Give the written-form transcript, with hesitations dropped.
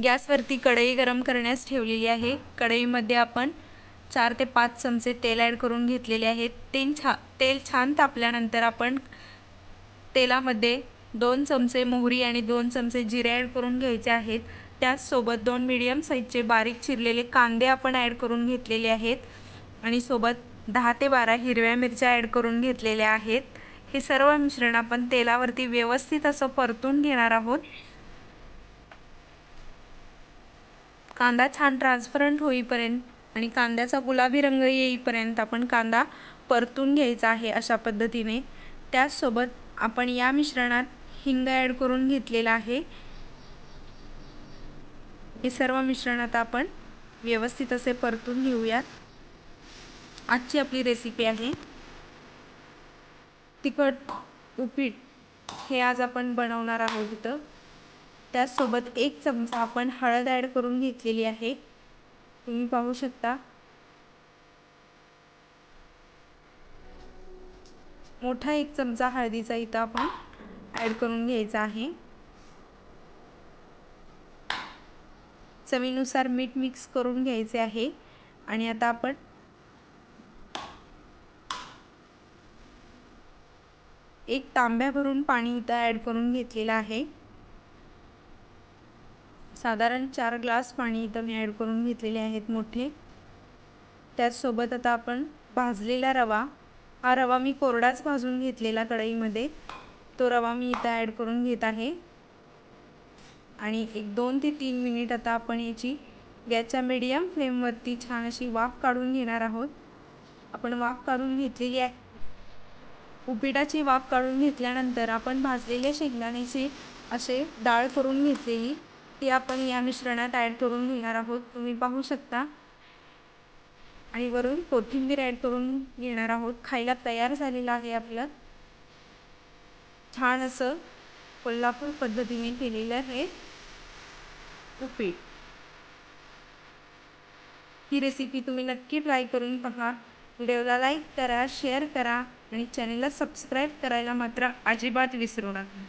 गॅसवरती कढई गरम करण्यास ठेवलेली आहे। कढईमध्ये आपण 4 ते 5 चमचे तेल ॲड करून घेतलेले आहेत। तेल छान तापल्यानंतर आपण तेलामध्ये 2 चमचे मोहरी आणि 2 चमचे जिरे ॲड करून घ्यायचे आहेत। त्याचसोबत 2 मीडियम साईजचे बारीक चिरलेले कांदे आपण ॲड करून घेतलेले आहेत आणि सोबत 10 ते 12 हिरव्या मिरच्या ॲड करून घेतलेल्या आहेत। हे सर्व मिश्रण आपण तेलावरती व्यवस्थित असं परतून घेणार आहोत। कांदा छान ट्रान्सपरंट होईपर्यंत आणि कांद्याचा गुलाबी रंग येईपर्यंत आपण कांदा परतून घ्यायचा आहे अशा पद्धतीने। त्याचसोबत आपण या मिश्रणात हिंग ॲड करून घेतलेला आहे। हे सर्व मिश्रण आता आपण व्यवस्थित असे परतून घेऊयात। आजची आपली रेसिपी आहे तिखट उपीट, हे आज आपण बनवणार आहोत इथं। त्याचसोबत 1 चमचा आपण हळद ॲड करून घेतलेली आहे, तुम्ही पाहू शकता। मोठा 1 चमचा हळदीचा इथं आपण ॲड करून घ्यायचा आहे। चवीनुसार मीठ मिक्स करून घ्यायचे आहे आणि आता आपण 1 तांब्या भरून पाणी इथं ॲड करून घेतलेलं आहे। साधारण 4 ग्लास पाणी इथं मी ॲड करून घेतलेले आहेत मोठे। त्याचसोबत आता आपण भाजलेला रवा, हा रवा मी कोरडाच भाजून घेतलेला कढईमध्ये, तो रवा मी इथं ॲड करून घेत आहे आणि 2 ते 3 मिनिट आता आपण याची गॅसच्या मीडियम फ्लेमवरती छान अशी वाफ काढून घेणार आहोत। आपण वाफ काढून घेतलेली आहे। उपीटाची वाफ काढून घेतल्यानंतर आपण भाजलेल्या शेंगदाण्याची असे डाळ करून घेतलेली ती आपण या मिश्रणात ॲड करून घेणार आहोत, तुम्ही पाहू शकता। आणि वरून कोथिंबीर ॲड करून घेणार आहोत। खायला तयार झालेला आहे आपलं छान असं कोल्हापूर पद्धतीने केलेलं आहे उपीट। ही रेसिपी तुम्ही नक्की ट्राय करून पहा। व्हिडिओला लाईक करा, शेअर करा आणि चॅनलला सबस्क्राईब करायला मात्र अजिबात विसरू नका।